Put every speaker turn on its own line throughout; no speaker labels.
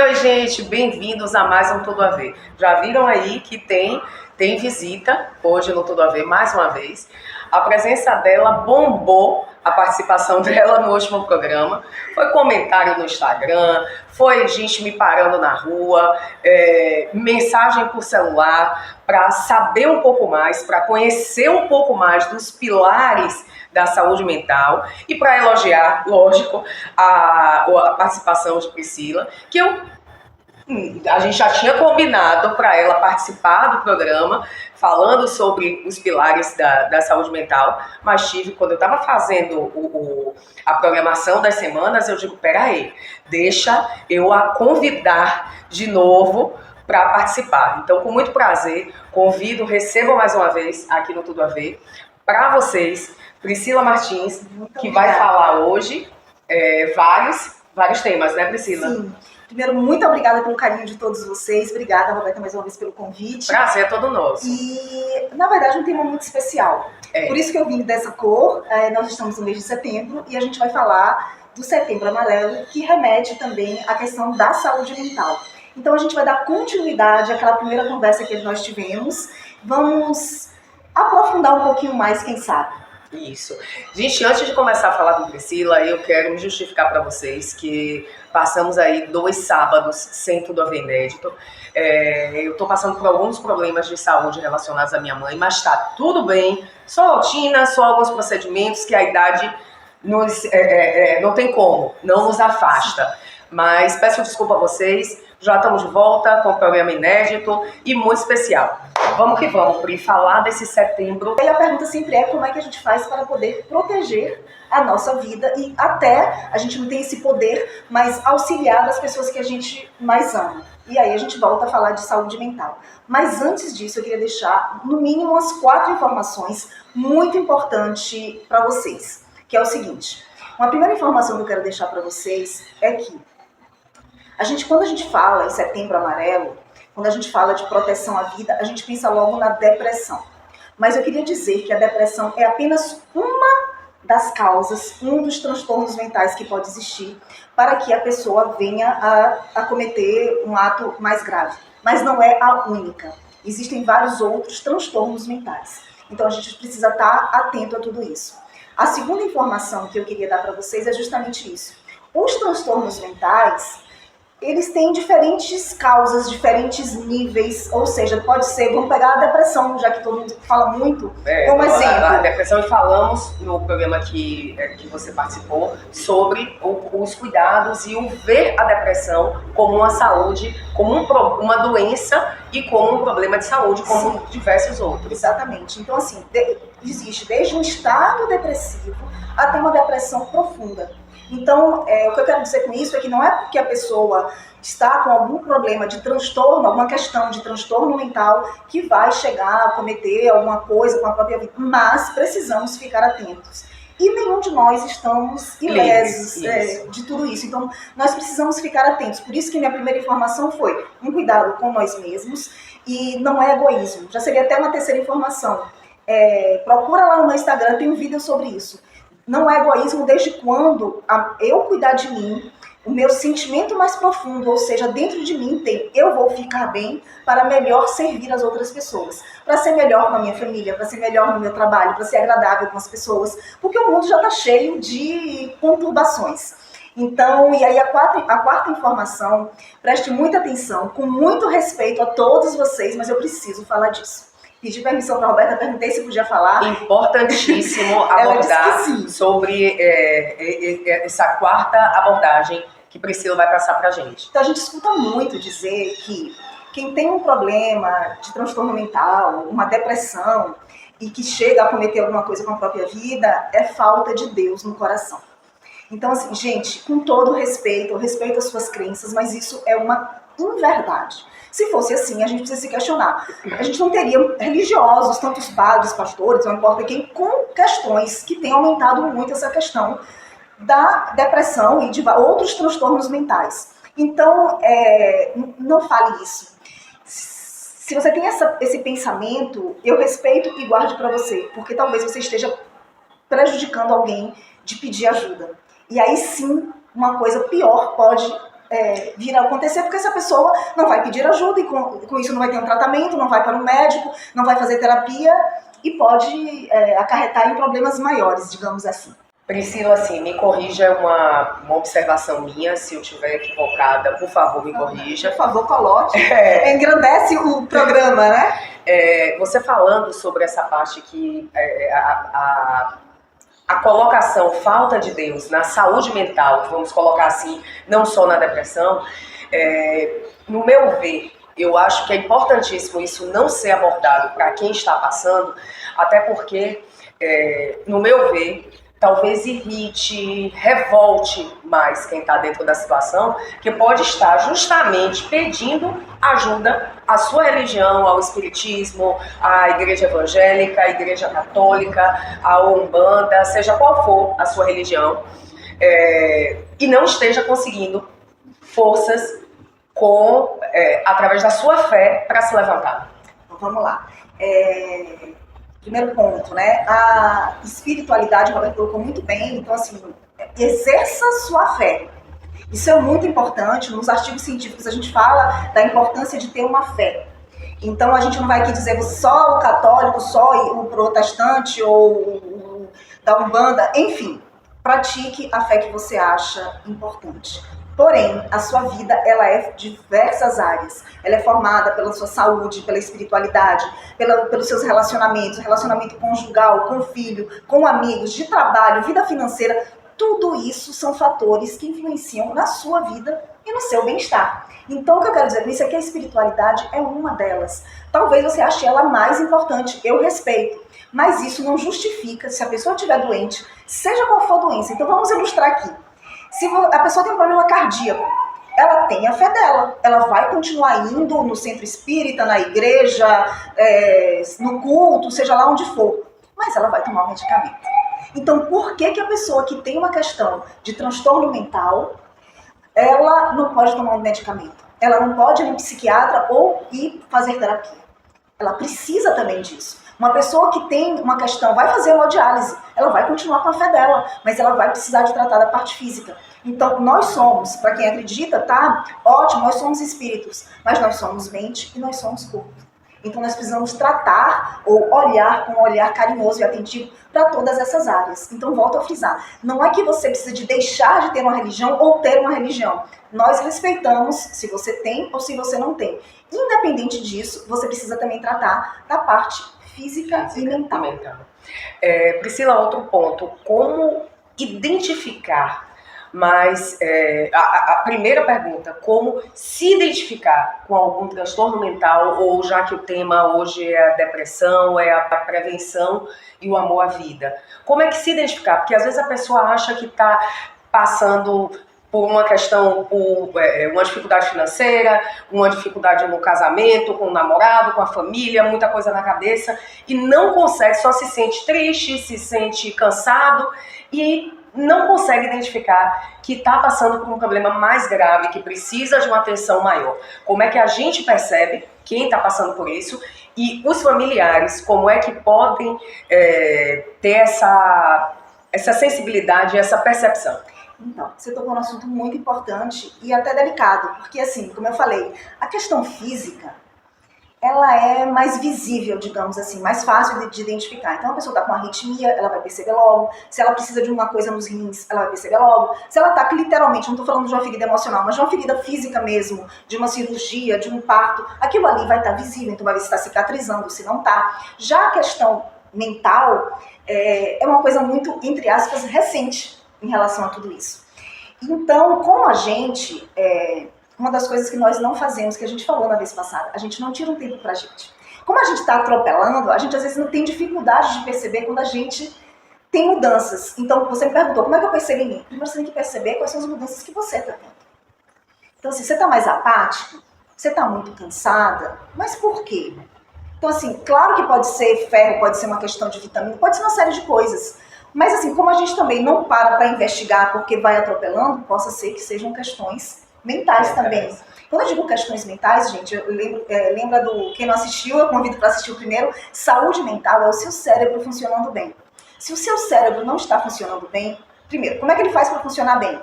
Oi, gente, bem-vindos a mais um Tudo a Ver. Já viram aí que tem visita hoje no Tudo a Ver, mais uma vez. A presença dela bombou, a participação dela no último programa. Foi comentário no Instagram, foi gente me parando na rua, mensagem por celular, para saber um pouco mais, para conhecer um pouco mais dos pilares da saúde mental e para elogiar, lógico, a participação de Priscila, que a gente já tinha combinado para ela participar do programa, falando sobre os pilares da saúde mental, mas quando eu estava fazendo a programação das semanas, eu digo, peraí, deixa eu a convidar de novo para participar. Então, com muito prazer, recebam mais uma vez aqui no Tudo a Ver, para vocês, Priscila Martins, que vai falar hoje vários temas, né, Priscila?
Sim. Primeiro, muito obrigada pelo carinho de todos vocês. Obrigada, Roberta, mais uma vez pelo convite.
Prazer é todo nosso.
E, na verdade, um tema muito especial. Por isso que eu vim dessa cor. Nós estamos no mês de setembro e a gente vai falar do Setembro Amarelo, que remete também à questão da saúde mental. Então, a gente vai dar continuidade àquela primeira conversa que nós tivemos. Vamos aprofundar um pouquinho mais, quem sabe.
Isso. Gente, antes de começar a falar com Priscila, eu quero me justificar para vocês que passamos aí 2 sábados sem Tudo a Ver inédito. Eu tô passando por alguns problemas de saúde relacionados à minha mãe, mas tá tudo bem. Só rotina, só alguns procedimentos que a idade não tem como, não nos afasta. Mas peço desculpa a vocês, já estamos de volta com um programa inédito e muito especial. Vamos que vamos, Pri, falar desse setembro.
E a pergunta sempre é como é que a gente faz para poder proteger a nossa vida e até a gente não tem esse poder, mas auxiliar as pessoas que a gente mais ama. E aí a gente volta a falar de saúde mental. Mas antes disso, eu queria deixar no mínimo umas 4 informações muito importantes para vocês, que é o seguinte. Uma primeira informação que eu quero deixar para vocês é que quando a gente fala em Setembro Amarelo, quando a gente fala de proteção à vida, a gente pensa logo na depressão. Mas eu queria dizer que a depressão é apenas uma das causas, um dos transtornos mentais que pode existir para que a pessoa venha a cometer um ato mais grave. Mas não é a única. Existem vários outros transtornos mentais. Então a gente precisa estar atento a tudo isso. A segunda informação que eu queria dar para vocês é justamente isso. Os transtornos mentais, eles têm diferentes causas, diferentes níveis, ou seja, pode ser, vamos pegar a depressão, já que todo mundo fala muito, como exemplo.
A depressão, falamos no programa que você participou sobre os cuidados e o ver a depressão como uma saúde, como uma doença e como um problema de saúde, como diversos outros.
Exatamente. Então, assim, existe desde um estado depressivo até uma depressão profunda. Então, o que eu quero dizer com isso é que não é porque a pessoa está com algum problema de transtorno, alguma questão de transtorno mental, que vai chegar a cometer alguma coisa com a própria vida, mas precisamos ficar atentos. E nenhum de nós estamos ilesos de tudo isso. Então, nós precisamos ficar atentos. Por isso que minha primeira informação foi um cuidado com nós mesmos e não é egoísmo. Já seria até uma terceira informação. Procura lá no meu Instagram, tem um vídeo sobre isso. Não é egoísmo desde quando eu cuidar de mim, o meu sentimento mais profundo, ou seja, dentro de mim tem eu vou ficar bem para melhor servir as outras pessoas, para ser melhor com a minha família, para ser melhor no meu trabalho, para ser agradável com as pessoas, porque o mundo já está cheio de conturbações. Então, e aí a quarta informação, preste muita atenção, com muito respeito a todos vocês, mas eu preciso falar disso. Pedi permissão para a Roberta, perguntei se podia falar.
Importantíssimo abordar sobre essa quarta abordagem que Priscila vai passar para a gente.
Então, a gente escuta muito dizer que quem tem um problema de transtorno mental, uma depressão, e que chega a cometer alguma coisa com a própria vida, é falta de Deus no coração. Então, assim, gente, com todo respeito, eu respeito as suas crenças, mas isso é uma inverdade. Se fosse assim, a gente precisa se questionar. A gente não teria religiosos, tantos padres, pastores, não importa quem, com questões que têm aumentado muito essa questão da depressão e de outros transtornos mentais. Então, não fale isso. Se você tem esse pensamento, eu respeito e guarde para você, porque talvez você esteja prejudicando alguém de pedir ajuda. E aí sim, uma coisa pior pode vir a acontecer, porque essa pessoa não vai pedir ajuda e com isso não vai ter um tratamento, não vai para um médico, não vai fazer terapia e pode acarretar em problemas maiores, digamos assim.
Priscila, assim, me corrija uma observação minha, se eu estiver equivocada, por favor, me corrija.
Por favor, coloque. Engrandece o programa, né?
Você falando sobre essa parte que a colocação falta de Deus na saúde mental, vamos colocar assim, não só na depressão, no meu ver, eu acho que é importantíssimo isso não ser abordado para quem está passando, até porque, no meu ver, talvez irrite, revolte mais quem está dentro da situação, que pode estar justamente pedindo ajuda à sua religião, ao espiritismo, à igreja evangélica, à igreja católica, à Umbanda, seja qual for a sua religião, e não esteja conseguindo forças através da sua fé para se levantar.
Então, vamos lá. Primeiro ponto, né? A espiritualidade, o Roberto colocou muito bem, então assim, exerça sua fé. Isso é muito importante. Nos artigos científicos a gente fala da importância de ter uma fé. Então a gente não vai aqui dizer só o católico, só o protestante ou o da Umbanda, enfim, pratique a fé que você acha importante. Porém, a sua vida, ela é de diversas áreas. Ela é formada pela sua saúde, pela espiritualidade, pelos seus relacionamentos, relacionamento conjugal, com filho, com amigos, de trabalho, vida financeira. Tudo isso são fatores que influenciam na sua vida e no seu bem-estar. Então, o que eu quero dizer com isso é que a espiritualidade é uma delas. Talvez você ache ela mais importante, eu respeito. Mas isso não justifica, se a pessoa estiver doente, seja qual for a doença. Então, vamos ilustrar aqui. Se a pessoa tem um problema cardíaco, ela tem a fé dela, ela vai continuar indo no centro espírita, na igreja, no culto, seja lá onde for, mas ela vai tomar o medicamento. Então, por que a pessoa que tem uma questão de transtorno mental, ela não pode tomar um medicamento? Ela não pode ir no psiquiatra ou ir fazer terapia? Ela precisa também disso. Uma pessoa que tem uma questão, vai fazer hemodiálise, ela vai continuar com a fé dela, mas ela vai precisar de tratar da parte física. Então, nós somos, para quem acredita, tá? Ótimo, nós somos espíritos, mas nós somos mente e nós somos corpo. Então, nós precisamos tratar ou olhar com um olhar carinhoso e atentivo para todas essas áreas. Então, volto a frisar, não é que você precisa de deixar de ter uma religião ou ter uma religião. Nós respeitamos se você tem ou se você não tem. Independente disso, você precisa também tratar da parte física e mental.
Priscila, outro ponto, como identificar mais, a primeira pergunta, como se identificar com algum transtorno mental, ou já que o tema hoje é a depressão, é a prevenção e o amor à vida. Como é que se identificar? Porque às vezes a pessoa acha que está passando por uma questão, por uma dificuldade financeira, uma dificuldade no casamento, com o namorado, com a família, muita coisa na cabeça, e não consegue, só se sente triste, se sente cansado, e não consegue identificar que está passando por um problema mais grave, que precisa de uma atenção maior. Como é que a gente percebe quem está passando por isso, e os familiares, como é que podem ter essa sensibilidade, essa percepção?
Então, você tocou num assunto muito importante e até delicado, porque assim, como eu falei, a questão física, ela é mais visível, digamos assim, mais fácil de identificar. Então, a pessoa está com arritmia, ela vai perceber logo. Se ela precisa de uma coisa nos rins, ela vai perceber logo. Se ela está literalmente, não estou falando de uma ferida emocional, mas de uma ferida física mesmo, de uma cirurgia, de um parto, aquilo ali vai estar visível, então vai ver se está cicatrizando, se não está. Já a questão mental é uma coisa muito, entre aspas, recente em relação a tudo isso. Então, como a gente, uma das coisas que nós não fazemos, que a gente falou na vez passada, a gente não tira um tempo pra gente. Como a gente está atropelando, a gente às vezes não tem dificuldade de perceber quando a gente tem mudanças. Então, você me perguntou, como é que eu percebo em mim? Primeiro você tem que perceber quais são as mudanças que você está tendo. Então, assim, você está mais apático, você está muito cansada, mas por quê? Então, assim, claro que pode ser ferro, pode ser uma questão de vitamina, pode ser uma série de coisas. Mas assim, como a gente também não para investigar porque vai atropelando, possa ser que sejam questões mentais também. Quando eu digo questões mentais, gente, eu lembra do... Quem não assistiu, eu convido para assistir o primeiro. Saúde mental é o seu cérebro funcionando bem. Se o seu cérebro não está funcionando bem, primeiro, como é que ele faz para funcionar bem?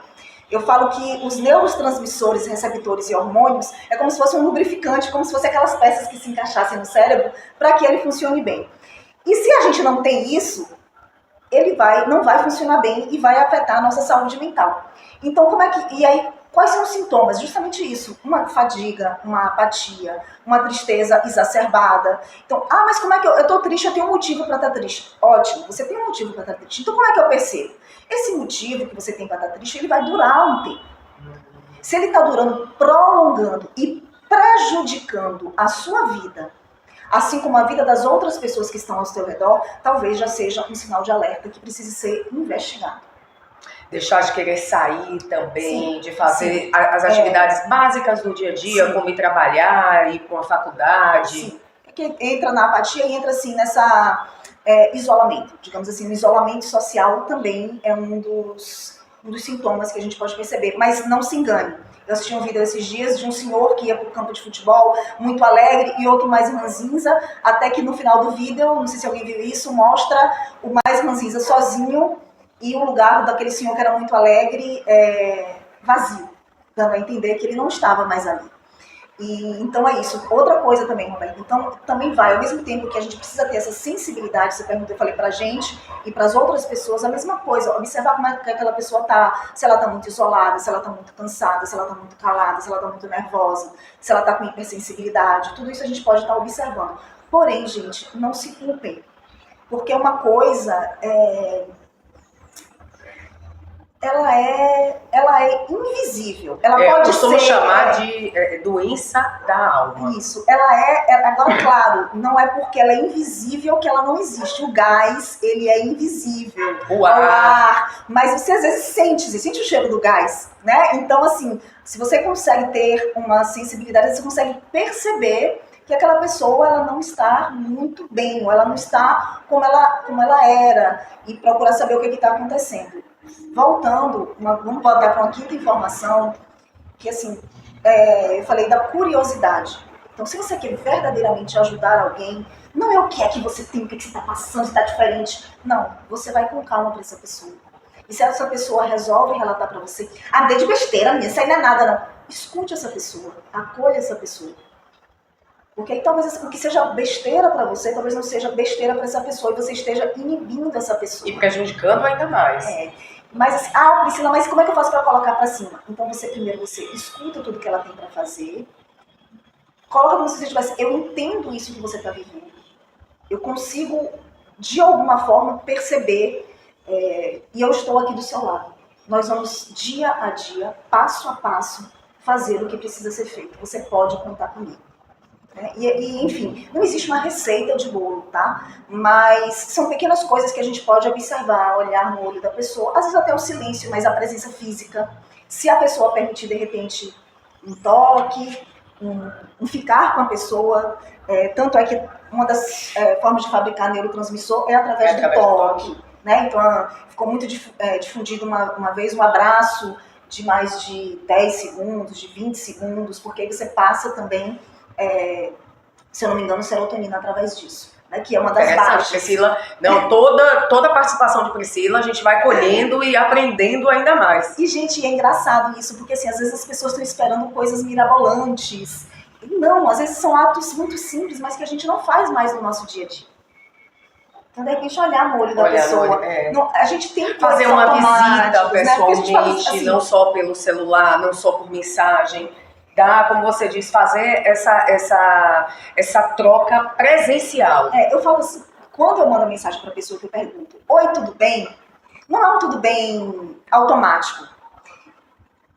Eu falo que os neurotransmissores, receptores e hormônios é como se fosse um lubrificante, como se fosse aquelas peças que se encaixassem no cérebro para que ele funcione bem. E se a gente não tem isso, ele não vai funcionar bem e vai afetar a nossa saúde mental. Então, e aí, quais são os sintomas? Justamente isso, uma fadiga, uma apatia, uma tristeza exacerbada. Então, mas como é que eu tô triste, eu tenho um motivo para estar triste. Ótimo, você tem um motivo para estar triste. Então, como é que eu percebo? Esse motivo que você tem para estar triste, ele vai durar um tempo. Se ele está durando, prolongando e prejudicando a sua vida, assim como a vida das outras pessoas que estão ao seu redor, talvez já seja um sinal de alerta que precise ser investigado.
Deixar de querer sair também,
sim,
de fazer
sim.
as atividades básicas do dia a dia, sim, como ir trabalhar, ir para uma faculdade.
Sim, porque entra na apatia e entra assim nessa isolamento, digamos assim, o isolamento social também é um dos sintomas que a gente pode perceber, mas não se engane. Eu assisti um vídeo esses dias de um senhor que ia para o campo de futebol muito alegre e outro mais ranzinza, até que no final do vídeo, não sei se alguém viu isso, mostra o mais ranzinza sozinho e o lugar daquele senhor que era muito alegre vazio, dando a entender que ele não estava mais ali. E, então é isso. Outra coisa também, Roberto, então também vai, ao mesmo tempo que a gente precisa ter essa sensibilidade, você perguntou, eu falei pra gente e para as outras pessoas, a mesma coisa, observar como é que aquela pessoa tá, se ela tá muito isolada, se ela tá muito cansada, se ela tá muito calada, se ela tá muito nervosa, se ela tá com hipersensibilidade, tudo isso a gente pode estar observando. Porém, gente, não se culpem, porque uma coisa ela é invisível. Ela pode
costumo
ser...
chamar de doença da alma.
Isso. Agora, claro, não é porque ela é invisível que ela não existe. O gás, ele é invisível.
O ar.
Mas você às vezes sente o cheiro do gás, né? Então, assim, se você consegue ter uma sensibilidade, você consegue perceber que aquela pessoa ela não está muito bem, ou ela não está como ela era, e procurar saber o que está acontecendo. Voltando, vamos voltar para uma quinta informação, que assim, eu falei da curiosidade. Então, se você quer verdadeiramente ajudar alguém, não é o que é que você tem, o que você está passando, se está diferente. Não, você vai com calma para essa pessoa. E se essa pessoa resolve relatar para você, dei de besteira, minha, isso aí não é nada, não. Escute essa pessoa, acolha essa pessoa. Porque aí talvez o que seja besteira para você, talvez não seja besteira para essa pessoa, e você esteja inibindo essa pessoa.
E prejudicando ainda mais.
Mas assim, Priscila, mas como é que eu faço para colocar para cima? Então primeiro você escuta tudo que ela tem para fazer, coloca como se você tivesse, eu entendo isso que você está vivendo, eu consigo de alguma forma perceber e eu estou aqui do seu lado. Nós vamos dia a dia, passo a passo, fazer o que precisa ser feito. Você pode contar comigo. Enfim, não existe uma receita de bolo, tá? Mas são pequenas coisas que a gente pode observar, olhar no olho da pessoa, às vezes até o silêncio, mas a presença física. Se a pessoa permitir, de repente, um toque, um ficar com a pessoa. Tanto é que uma das formas de fabricar neurotransmissor é através do toque. Né? Então, ficou muito difundido uma vez um abraço de mais de 10 segundos, de 20 segundos, porque aí você passa também... se eu não me engano, serotonina através disso, né? Que é uma das bases.
Priscila, não, toda a participação de Priscila a gente vai colhendo e aprendendo ainda mais.
E, gente, é engraçado isso, porque assim, às vezes as pessoas estão esperando coisas mirabolantes. E não, às vezes são atos muito simples, mas que a gente não faz mais no nosso dia a dia. Então, de repente, olhar no olho da pessoa. Não, a gente tem que
fazer uma visita pessoalmente,
né? Assim,
não só pelo celular, não só por mensagem. Dá, como você diz, fazer essa troca presencial.
Eu falo assim, quando eu mando a mensagem para a pessoa que eu pergunto, oi, tudo bem? Não é um tudo bem automático.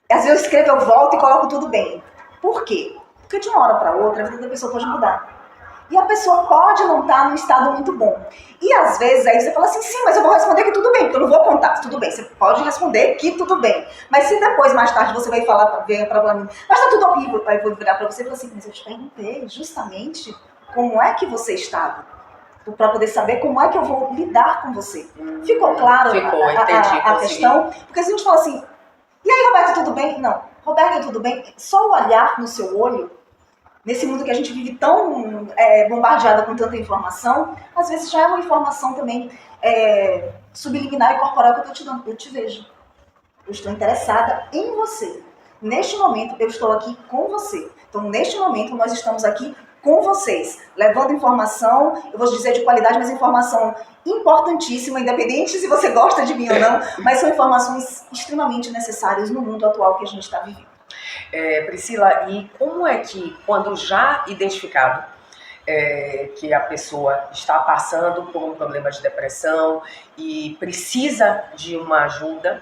Às vezes eu escrevo, eu volto e coloco tudo bem. Por quê? Porque de uma hora para outra, a vida da pessoa pode mudar. E a pessoa pode não estar num estado muito bom. E às vezes aí você fala assim, sim, mas eu vou responder que tudo bem, porque eu não vou contar. Tudo bem, você pode responder que tudo bem. Mas se depois, mais tarde, você vai falar, ver para mim, mas tá tudo horrível, aí eu vou virar para você e falar assim, mas eu te perguntei justamente como é que você estava. Para poder saber como é que eu vou lidar com você. Ficou claro a questão? Porque se a gente fala assim, e aí, Roberto, tudo bem? Não. Roberto, tudo bem? Só o olhar no seu olho, nesse mundo que a gente vive tão bombardeado com tanta informação, às vezes já é uma informação também subliminar e corporal que eu tô te dando. Eu te vejo. Eu estou interessada em você. Neste momento, eu estou aqui com você. Então, neste momento, nós estamos aqui com vocês, levando informação, eu vou dizer de qualidade, mas informação importantíssima, independente se você gosta de mim ou não, mas são informações extremamente necessárias no mundo atual que a gente está vivendo.
Priscila, e como é que, quando já identificado que a pessoa está passando por um problema de depressão e precisa de uma ajuda,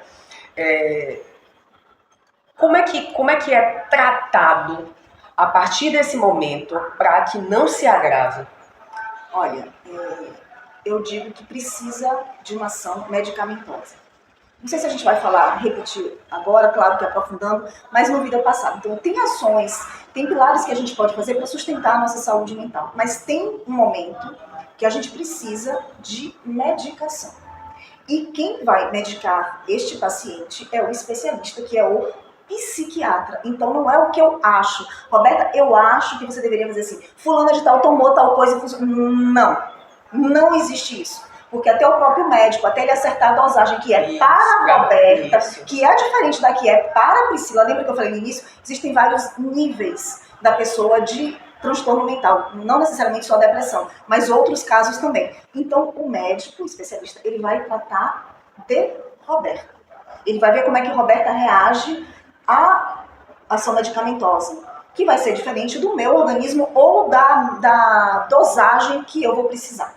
como é que é tratado a partir desse momento para que não se agrave?
Olha, eu digo que precisa de uma ação medicamentosa. Não sei se a gente vai repetir agora, claro que aprofundando, mas no vídeo passado. Então, tem ações, tem pilares que a gente pode fazer para sustentar a nossa saúde mental. Mas tem um momento que a gente precisa de medicação. E quem vai medicar este paciente é o especialista, que é o psiquiatra. Então, não é o que eu acho. Roberta, eu acho que você deveria fazer assim. Fulana de tal tomou tal coisa e funcionou. Não existe isso. Porque até o próprio médico, até ele acertar a dosagem que é para a Roberta, que é diferente da que é para a Priscila, lembra que eu falei no início? Existem vários níveis da pessoa de transtorno mental, não necessariamente só depressão, mas outros casos também. Então, o médico, o especialista, ele vai tratar de Roberta. Ele vai ver como é que Roberta reage à ação medicamentosa, que vai ser diferente do meu organismo ou da dosagem que eu vou precisar.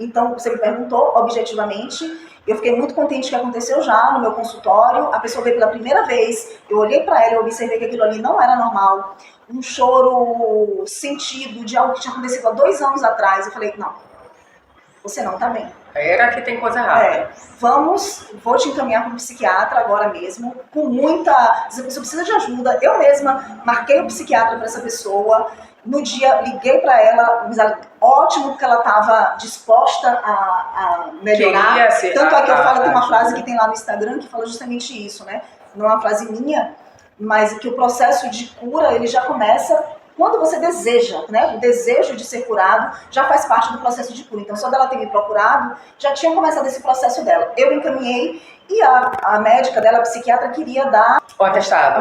Então, você me perguntou, objetivamente, eu fiquei muito contente que aconteceu já no meu consultório, a pessoa veio pela primeira vez, eu olhei para ela, eu observei que aquilo ali não era normal, um choro sentido de algo que tinha acontecido há 2 anos atrás, eu falei, não, você não tá bem.
Era que tem coisa errada.
Vou te encaminhar para um psiquiatra agora mesmo, com muita, se a pessoa precisa de ajuda, eu mesma marquei o psiquiatra para essa pessoa. No dia, liguei para ela, ótimo, porque ela estava disposta a melhorar. Tanto é que eu falo, tem uma frase que tem lá no Instagram que fala justamente isso, né? Não é uma frase minha, mas que o processo de cura, ele já começa quando você deseja, né? O desejo de ser curado já faz parte do processo de cura. Então, só dela ter me procurado, já tinha começado esse processo dela. Eu encaminhei e a médica dela, a psiquiatra, queria dar
um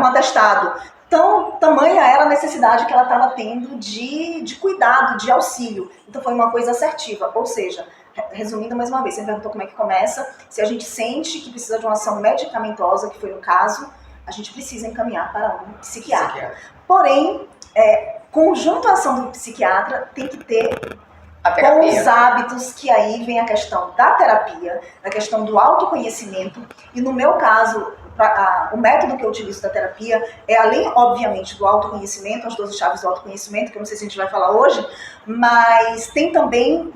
atestado.
Então, tamanha era a necessidade que ela estava tendo de cuidado, de auxílio. Então, foi uma coisa assertiva. Ou seja, resumindo mais uma vez, você me perguntou como é que começa. Se a gente sente que precisa de uma ação medicamentosa, que foi o caso, a gente precisa encaminhar para um psiquiatra. Porém, conjunto à ação do psiquiatra tem que ter com os hábitos, que aí vem a questão da terapia, a questão do autoconhecimento. E no meu caso, o método que eu utilizo da terapia é, além, obviamente, do autoconhecimento, as 12 chaves do autoconhecimento, que eu não sei se a gente vai falar hoje, mas tem também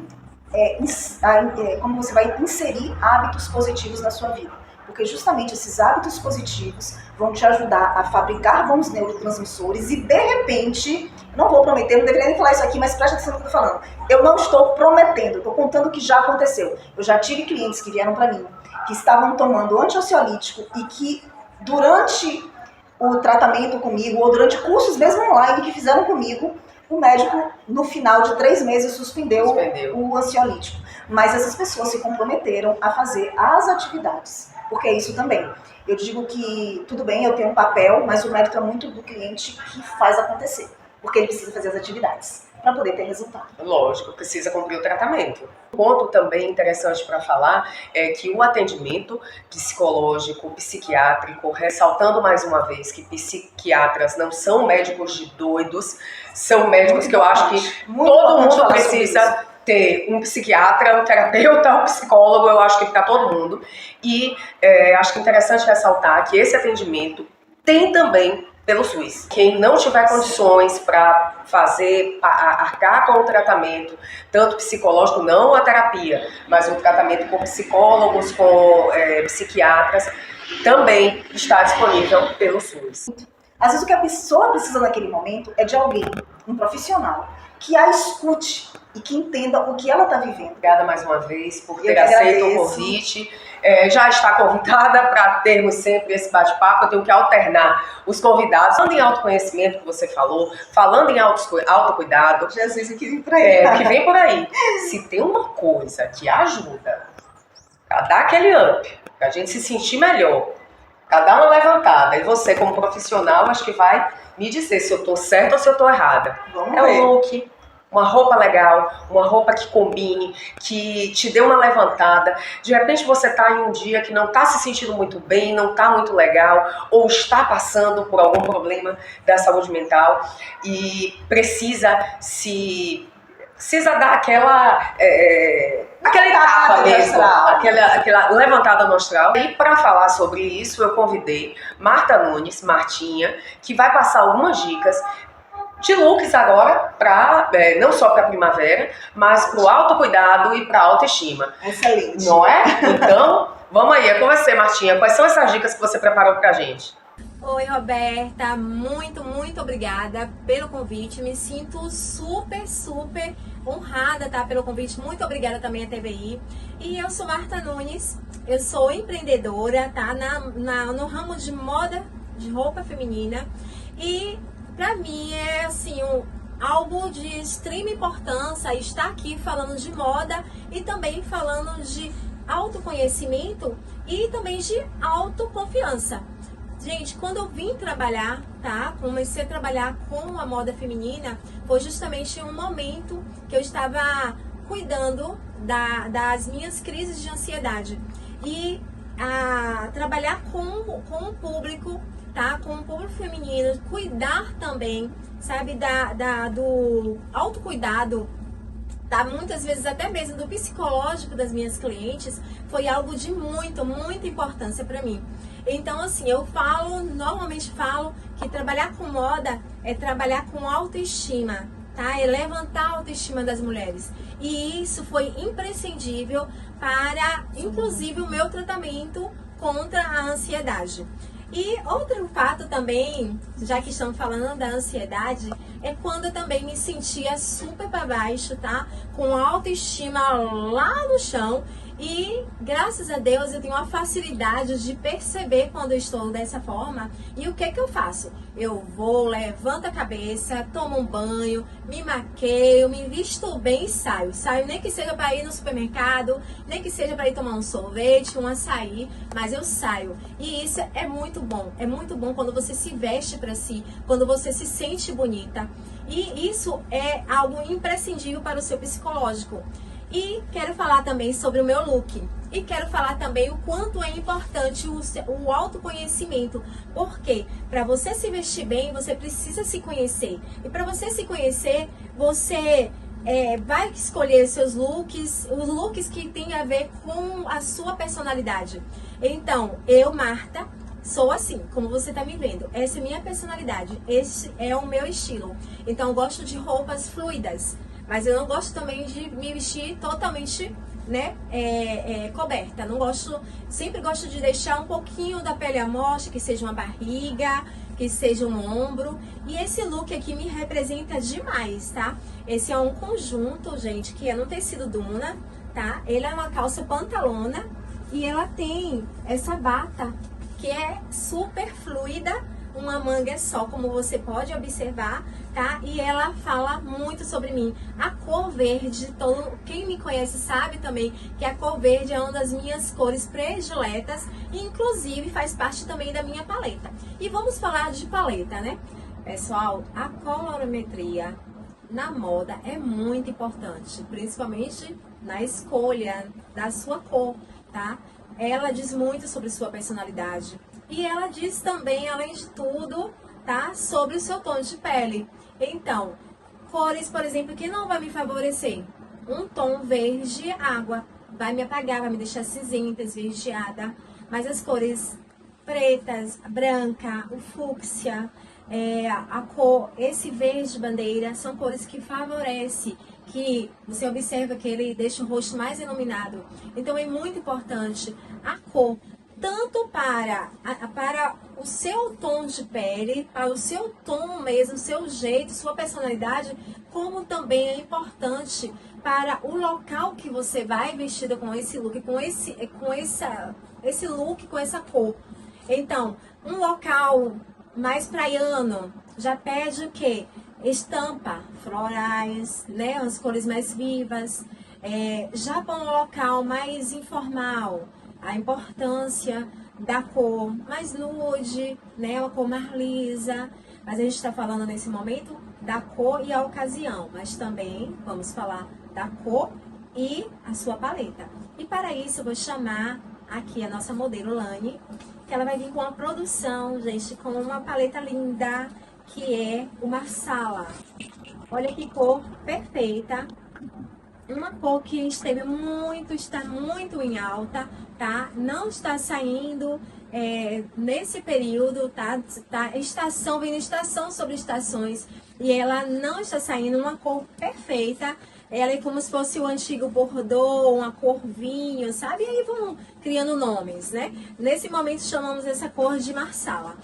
como você vai inserir hábitos positivos na sua vida. Porque justamente esses hábitos positivos vão te ajudar a fabricar bons neurotransmissores e, de repente, não vou prometer, não deveria nem falar isso aqui, mas presta atenção no que eu estou falando. Eu não estou prometendo, estou contando o que já aconteceu. Eu já tive clientes que vieram para mim, que estavam tomando anti-ansiolítico e que durante o tratamento comigo, ou durante cursos mesmo online que fizeram comigo, o médico, no final de 3 meses, suspendeu o ansiolítico. Mas essas pessoas se comprometeram a fazer as atividades, porque é isso também. Eu digo que, tudo bem, eu tenho um papel, mas o mérito é muito do cliente que faz acontecer, porque ele precisa fazer as atividades para poder ter resultado.
Lógico, precisa cumprir o tratamento. Um ponto também interessante para falar é que o atendimento psicológico, psiquiátrico, ressaltando mais uma vez que psiquiatras não são médicos de doidos, são médicos que eu acho que todo mundo precisa ter um psiquiatra, um terapeuta, um psicólogo, eu acho que para todo mundo. E acho que é interessante ressaltar que esse atendimento tem também pelo SUS. Quem não tiver condições para arcar com o tratamento, tanto psicológico, não a terapia, mas o tratamento com psicólogos, com psiquiatras, também está disponível pelo SUS.
Às vezes o que a pessoa precisa naquele momento é de alguém, um profissional, que a escute e que entenda o que ela está vivendo.
Obrigada mais uma vez por ter aceito o convite. Já está convidada para termos sempre esse bate-papo. Eu tenho que alternar os convidados. Falando em autoconhecimento, que você falou, falando em autocuidado.
Jesus, o que vem por aí.
Que vem por aí. Se tem uma coisa que ajuda a dar aquele up, para a gente se sentir melhor, para dar uma levantada. E você, como profissional, acho que vai me dizer se eu tô certa ou se eu tô errada.
Vamos
É
ver.
um look, uma roupa legal, uma roupa que combine, que te dê uma levantada. De repente você tá em um dia que não tá se sentindo muito bem, não tá muito legal, ou está passando por algum problema da saúde mental e precisa dar aquela etapa mesmo, aquela levantada no astral. E para falar sobre isso, eu convidei Marta Nunes, Martinha, que vai passar algumas dicas de looks agora, não só para primavera, mas para o autocuidado e para a autoestima.
Excelente.
Não é? Então, vamos aí, é com você, Martinha. Quais são essas dicas que você preparou para a gente?
Oi, Roberta, muito obrigada pelo convite. Me sinto super honrada, tá, pelo convite. Muito obrigada também à TVI. E eu sou Marta Nunes, eu sou empreendedora, tá, no ramo de moda, de roupa feminina. E pra mim é assim algo de extrema importância estar aqui falando de moda e também falando de autoconhecimento e também de autoconfiança. Gente, quando eu vim trabalhar, tá? Comecei a trabalhar com a moda feminina, foi justamente um momento que eu estava cuidando das minhas crises de ansiedade. E trabalhar com o público, tá? Com o público feminino, cuidar também, sabe, do autocuidado, tá? Muitas vezes até mesmo do psicológico das minhas clientes, foi algo de muita importância para mim. Então, assim, normalmente falo que trabalhar com moda é trabalhar com autoestima, tá? É levantar a autoestima das mulheres. E isso foi imprescindível para, inclusive, o meu tratamento contra a ansiedade. E outro fato também, já que estamos falando da ansiedade, é quando eu também me sentia super para baixo, tá? Com a autoestima lá no chão. E graças a Deus eu tenho uma facilidade de perceber quando eu estou dessa forma. E o que eu faço? Eu vou, levanto a cabeça, tomo um banho, me maqueio, me visto bem e saio. Saio nem que seja para ir no supermercado, nem que seja para ir tomar um sorvete, um açaí, mas eu saio. E isso é muito bom. É muito bom quando você se veste para si, quando você se sente bonita. E isso é algo imprescindível para o seu psicológico. E quero falar também sobre o meu look. E quero falar também o quanto é importante o autoconhecimento. Porque para você se vestir bem, você precisa se conhecer. E para você se conhecer, você vai escolher seus looks, os looks que tem a ver com a sua personalidade. Então, eu, Marta, sou assim, como você está me vendo. Essa é minha personalidade, esse é o meu estilo. Então, eu gosto de roupas fluidas. Mas eu não gosto também de me vestir totalmente, né, coberta. Não gosto, sempre gosto de deixar um pouquinho da pele à mostra, que seja uma barriga, que seja um ombro. E esse look aqui me representa demais, tá? Esse é um conjunto, gente, que é no tecido Duna, tá? Ele é uma calça pantalona e ela tem essa bata que é super fluida. Uma manga só, como você pode observar, tá? E ela fala muito sobre mim. A cor verde, quem me conhece sabe também que a cor verde é uma das minhas cores prediletas e inclusive faz parte também da minha paleta. E vamos falar de paleta, né? Pessoal, a colorimetria na moda é muito importante, principalmente na escolha da sua cor, tá? Ela diz muito sobre sua personalidade. E ela diz também, além de tudo, tá, sobre o seu tom de pele. Então, cores, por exemplo, que não vai me favorecer. Um tom verde água vai me apagar, vai me deixar cinzenta, esverdeada. Mas as cores pretas, branca, o fúcsia, a cor, esse verde bandeira, são cores que favorecem, que você observa que ele deixa o rosto mais iluminado. Então, é muito importante a cor, tanto para o seu tom de pele, para o seu tom mesmo, seu jeito, sua personalidade, como também é importante para o local que você vai vestida com esse look, com esse look, com essa cor. Então, um local mais praiano já pede o quê? Estampa, florais, né? As cores mais vivas. Já para um local mais informal, a importância da cor mais nude, né? Uma cor mais lisa. Mas a gente está falando nesse momento da cor e a ocasião. Mas também vamos falar da cor e a sua paleta. E para isso eu vou chamar aqui a nossa modelo Lani, que ela vai vir com uma produção, gente, com uma paleta linda, que é o Marsala. Olha que cor perfeita. Uma cor que esteve está muito em alta, tá? Não está saindo nesse período, tá? Estação, vindo estação sobre estações, e ela não está saindo, uma cor perfeita. Ela é como se fosse o antigo Bordeaux, uma cor vinho, sabe? E aí vão criando nomes, né? Nesse momento chamamos essa cor de Marsala.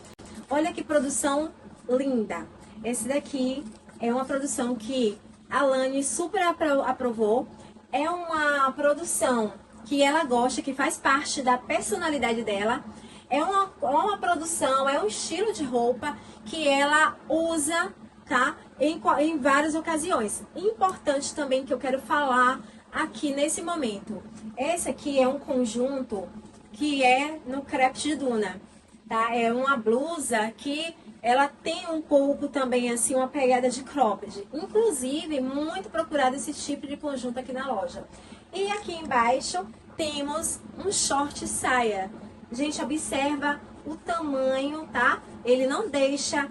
Olha que produção linda. Esse daqui é uma produção que a Lani super aprovou. É uma produção que ela gosta, que faz parte da personalidade dela. É uma produção, é um estilo de roupa que ela usa, tá? Em várias ocasiões. Importante também que eu quero falar aqui nesse momento. Esse aqui é um conjunto que é no crepe de Duna, tá? É uma blusa que ela tem um pouco também assim uma pegada de cropped. Inclusive, muito procurado esse tipo de conjunto aqui na loja. E aqui embaixo temos um short saia. Gente, observa o tamanho, tá? Ele não deixa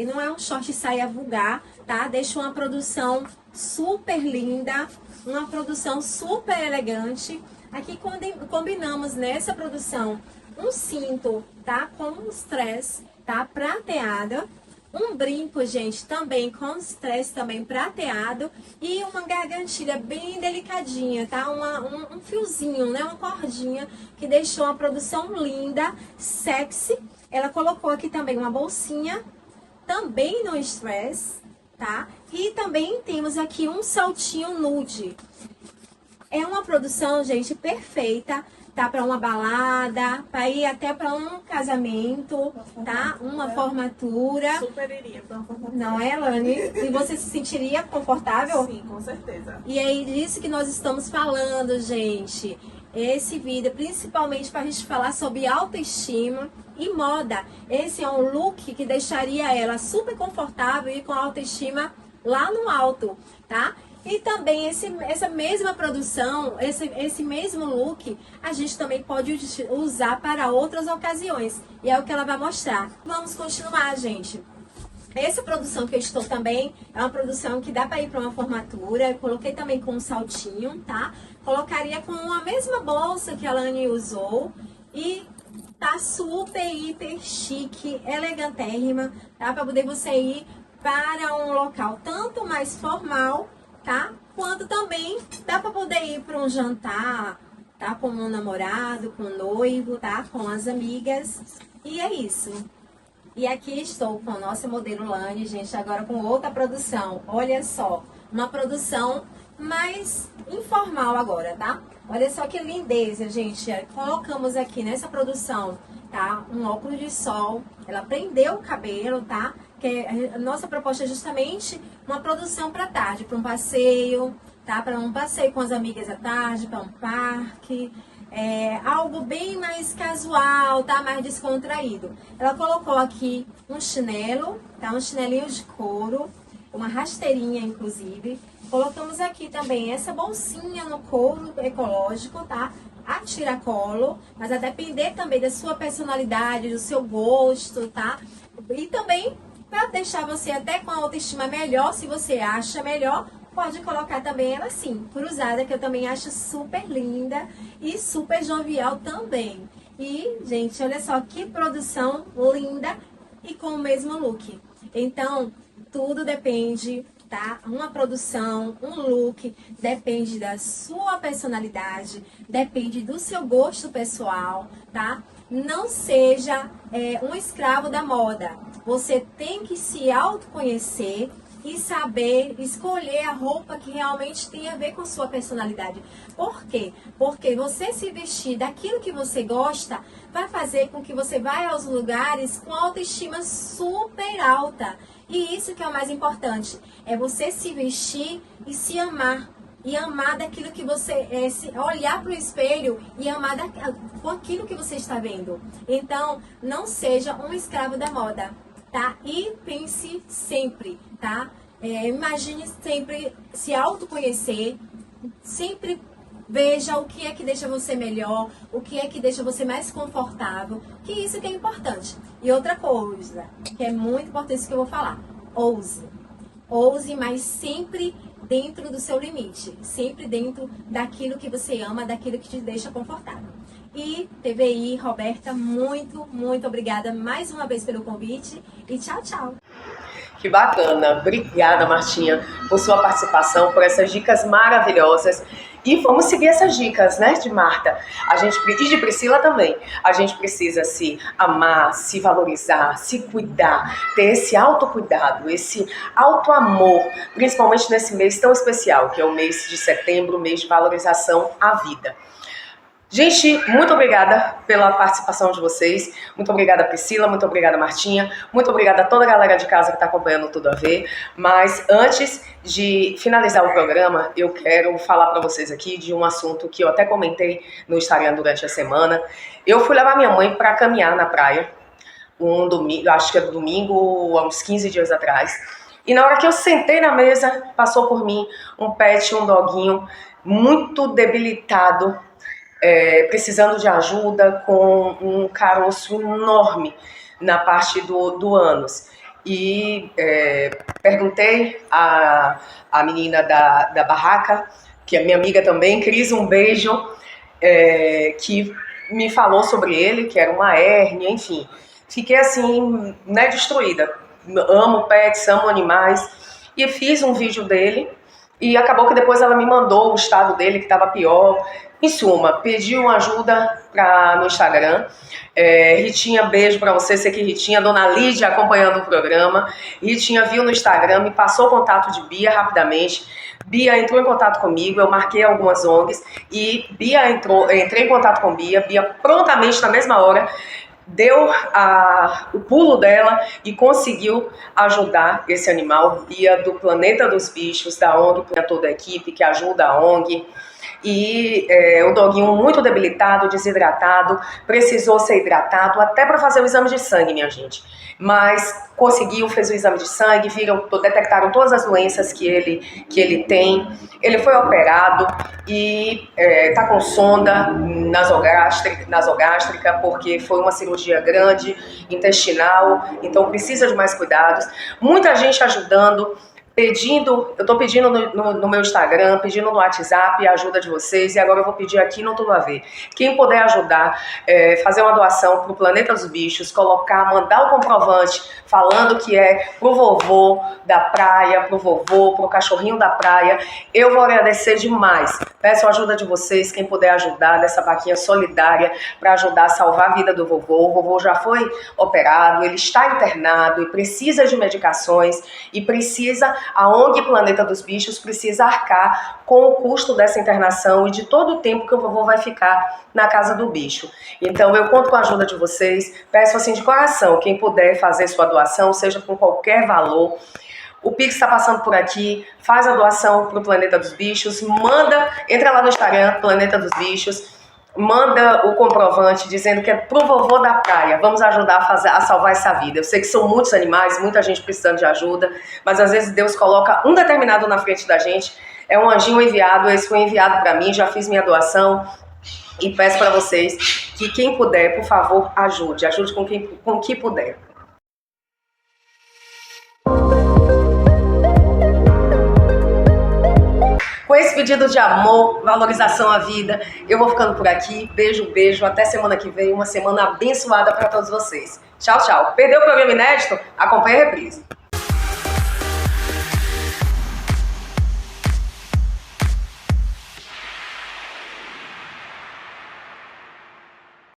não é um short saia vulgar, tá? Deixa uma produção super linda, uma produção super elegante. Aqui combinamos nessa produção um cinto, tá? Com um stress, tá? Prateado. Um brinco, gente, também com stress também prateado. E uma gargantilha bem delicadinha, tá? Um fiozinho, né? Uma cordinha que deixou uma produção linda, sexy. Ela colocou aqui também uma bolsinha, também no stress, tá? E também temos aqui um saltinho nude. É uma produção, gente, perfeita, tá? Para uma balada, para ir até para um casamento, tá? Uma formatura.
Super iria para uma formatura.
Não é, Lani? E você se sentiria confortável?
Sim, com certeza.
E é disso que nós estamos falando, gente. Esse vídeo, principalmente para a gente falar sobre autoestima e moda. Esse é um look que deixaria ela super confortável e com autoestima lá no alto, tá? E também essa mesma produção, esse mesmo look, a gente também pode usar para outras ocasiões. E é o que ela vai mostrar. Vamos continuar, gente. Essa produção que eu estou também é uma produção que dá para ir para uma formatura. Eu coloquei também com um saltinho, tá? Colocaria com a mesma bolsa que a Lani usou. E tá super, hiper chique, elegantérrima, tá? Para poder você ir para um local tanto mais formal, tá? Quanto também dá para poder ir para um jantar, tá? Com um namorado, com um noivo, tá? Com as amigas. E é isso. E aqui estou com a nossa modelo Lani, gente, agora com outra produção. Olha só, uma produção mais informal agora, tá? Olha só que lindeza, gente. Colocamos aqui nessa produção, tá? Um óculos de sol. Ela prendeu o cabelo, tá? Que a nossa proposta é justamente uma produção para tarde, para um passeio, tá? Para um passeio com as amigas à tarde, para um parque. Algo bem mais casual, tá? Mais descontraído. Ela colocou aqui um chinelo, tá? Um chinelinho de couro, uma rasteirinha, inclusive. Colocamos aqui também essa bolsinha no couro ecológico, tá? A tiracolo, mas a depender também da sua personalidade, do seu gosto, tá? E também para deixar você até com a autoestima melhor, se você acha melhor, pode colocar também ela assim, cruzada, que eu também acho super linda e super jovial também. E, gente, olha só que produção linda e com o mesmo look. Então, tudo depende, tá? Uma produção, um look, depende da sua personalidade, depende do seu gosto pessoal, tá? Não seja um escravo da moda. Você tem que se autoconhecer e saber escolher a roupa que realmente tem a ver com sua personalidade. Por quê? Porque você se vestir daquilo que você gosta vai fazer com que você vá aos lugares com autoestima super alta. E isso que é o mais importante, é você se vestir e se amar, e amar daquilo que você olhar para o espelho e amar com aquilo que você está vendo. Então, não seja um escravo da moda, tá? E pense sempre, tá? Imagine sempre se autoconhecer, sempre veja o que é que deixa você melhor, o que é que deixa você mais confortável, que isso que é importante. E outra coisa, que é muito importante isso que eu vou falar, ouse. Ouse, mas sempre dentro do seu limite, sempre dentro daquilo que você ama, daquilo que te deixa confortável. E TVI, Roberta, muito, muito obrigada mais uma vez pelo convite e tchau, tchau.
Que bacana. Obrigada, Martinha, por sua participação, por essas dicas maravilhosas. E vamos seguir essas dicas, né, de Marta. E de Priscila também. A gente precisa se amar, se valorizar, se cuidar, ter esse autocuidado, esse autoamor, principalmente nesse mês tão especial, que é o mês de setembro, mês de valorização à vida. Gente, muito obrigada pela participação de vocês. Muito obrigada, Priscila. Muito obrigada, Martinha. Muito obrigada a toda a galera de casa que está acompanhando Tudo a Ver. Mas antes de finalizar o programa, eu quero falar para vocês aqui de um assunto que eu até comentei no Instagram durante a semana. Eu fui levar minha mãe para caminhar na praia, um domingo, acho que é domingo, há uns 15 dias atrás. E na hora que eu sentei na mesa, passou por mim um pet, um doguinho muito debilitado, precisando de ajuda, com um caroço enorme na parte do ânus. E perguntei à menina da barraca, que é minha amiga também, Cris, um beijo, que me falou sobre ele, que era uma hérnia, enfim. Fiquei assim, né, destruída. Amo pets, amo animais. E fiz um vídeo dele, e acabou que depois ela me mandou o estado dele, que estava pior. Em suma, pedi uma ajuda no Instagram. Ritinha, beijo pra você, sei que Ritinha, Dona Lídia acompanhando o programa. Ritinha viu no Instagram, me passou o contato de Bia rapidamente. Bia entrou em contato comigo, eu marquei algumas ONGs e entrei em contato com Bia. Bia prontamente, na mesma hora, deu o pulo dela e conseguiu ajudar esse animal. Bia, do Planeta dos Bichos, da ONG, para toda a equipe que ajuda a ONG. E o doguinho muito debilitado, desidratado, precisou ser hidratado até para fazer o exame de sangue, minha gente. Mas conseguiu, fez o exame de sangue, detectaram todas as doenças que ele tem. Ele foi operado e está com sonda nasogástrica, porque foi uma cirurgia grande, intestinal, então precisa de mais cuidados. Muita gente ajudando. Eu estou pedindo no meu Instagram, pedindo no WhatsApp a ajuda de vocês, e agora eu vou pedir aqui no Tudo a Ver. Quem puder ajudar, fazer uma doação para o Planeta dos Bichos, mandar o comprovante falando que é pro vovô da praia, pro vovô, pro cachorrinho da praia, eu vou agradecer demais. Peço a ajuda de vocês, quem puder ajudar nessa vaquinha solidária para ajudar a salvar a vida do vovô. O vovô já foi operado, ele está internado e precisa de medicações e a ONG Planeta dos Bichos precisa arcar com o custo dessa internação e de todo o tempo que o vovô vai ficar na casa do bicho. Então eu conto com a ajuda de vocês, peço assim de coração, quem puder fazer sua doação, seja com qualquer valor. O Pix está passando por aqui, faz a doação para o Planeta dos Bichos, entra lá no Instagram, Planeta dos Bichos, manda o comprovante dizendo que é pro vovô da praia. Vamos ajudar a salvar essa vida. Eu sei que são muitos animais, muita gente precisando de ajuda, mas às vezes Deus coloca um determinado na frente da gente. É um anjinho enviado, esse foi enviado para mim, já fiz minha doação. E peço para vocês que quem puder, por favor, ajude com o que puder. Com esse pedido de amor, valorização à vida, eu vou ficando por aqui. Beijo, beijo. Até semana que vem. Uma semana abençoada para todos vocês. Tchau, tchau. Perdeu o programa inédito? Acompanhe a reprise.